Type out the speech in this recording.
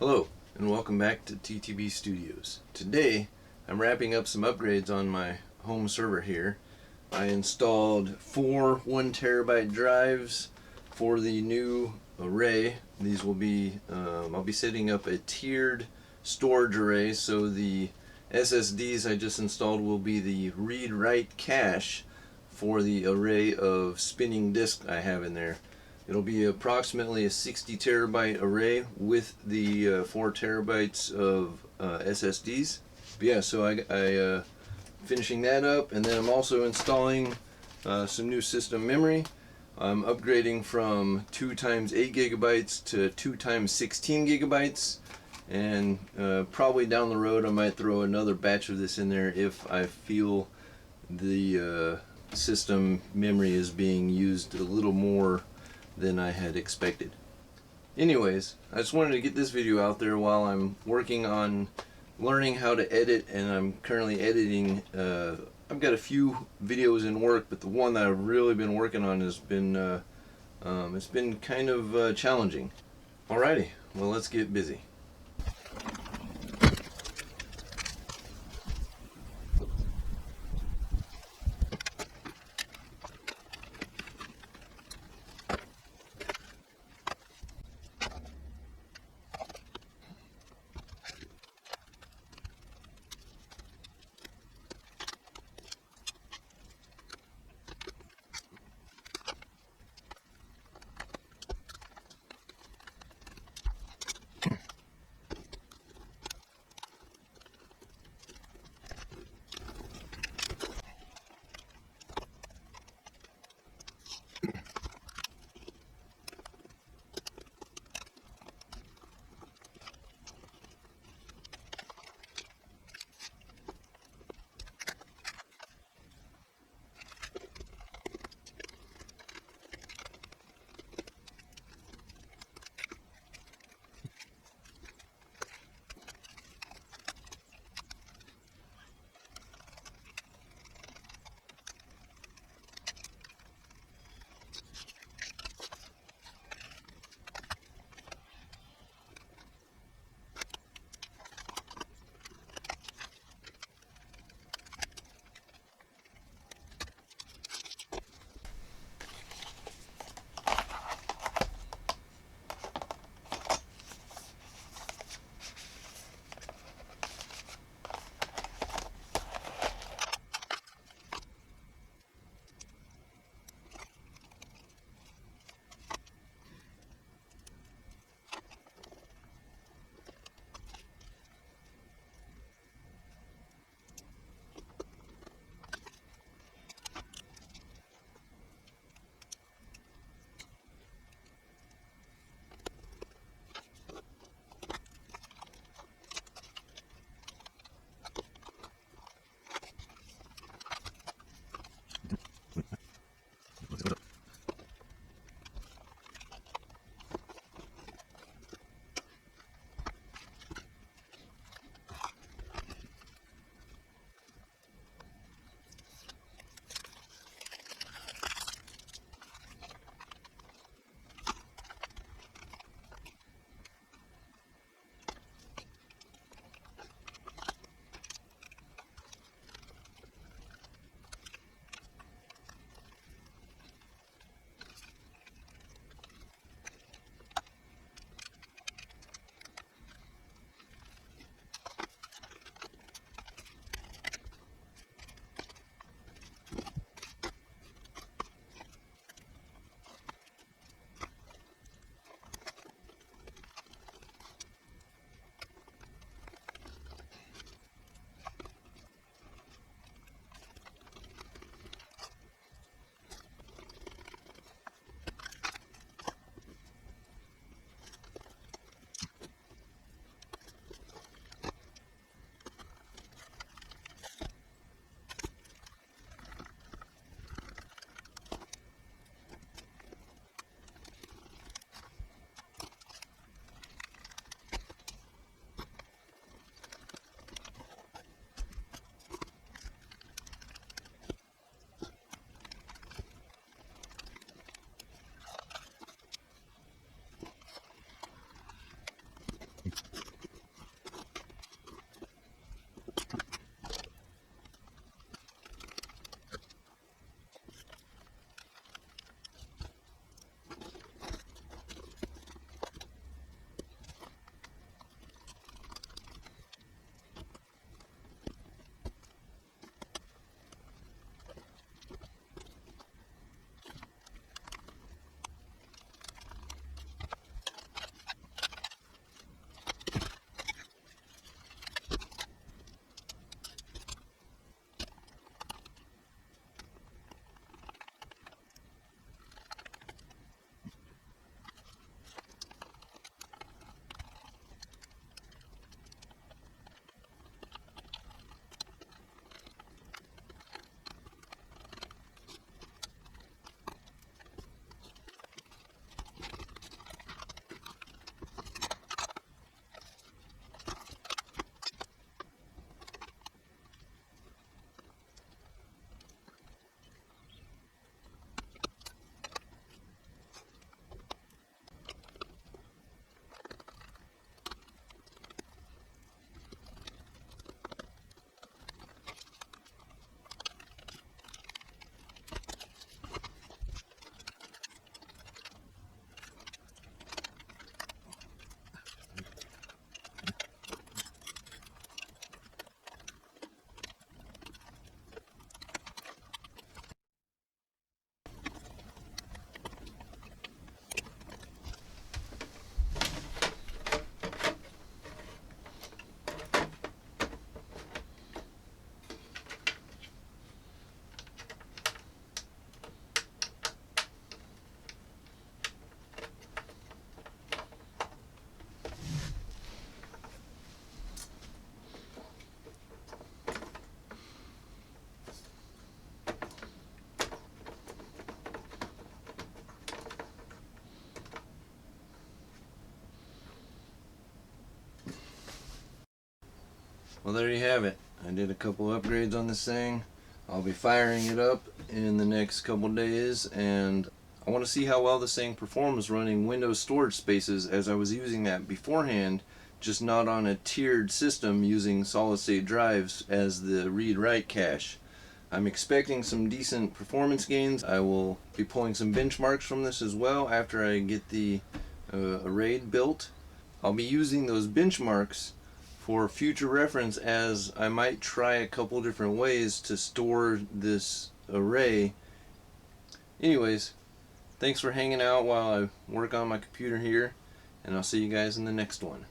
Hello and welcome back to TTB Studios. Today I'm wrapping up some upgrades on my home server here. I installed 4 1TB drives for the new array. These will be, I'll be setting up a tiered storage array, so the SSDs I just installed will be the read-write cache for the array of spinning disks I have in there. It'll be approximately a 60 terabyte array with the 4 terabytes of SSDs. But yeah, so I finishing that up, and then I'm also installing some new system memory. I'm upgrading from 2 times 8 gigabytes to 2 times 16 gigabytes, and probably down the road I might throw another batch of this in there if I feel the system memory is being used a little more than I had expected. Anyways, I just wanted to get this video out there while I'm working on learning how to edit, and I'm currently editing. I've got a few videos in work, but the one that I've really been working on has been it's been kind of challenging. Alrighty, well, let's get busy. Well, there you have it. I did a couple upgrades on this thing. I'll be firing it up in the next couple days, and I want to see how well this thing performs running Windows storage spaces, as I was using that beforehand, just not on a tiered system using solid state drives as the read-write cache. I'm expecting some decent performance gains. I will be pulling some benchmarks from this as well after I get the array built. I'll be using those benchmarks for future reference, as I might try a couple different ways to store this array. Anyways, thanks for hanging out while I work on my computer here, and I'll see you guys in the next one.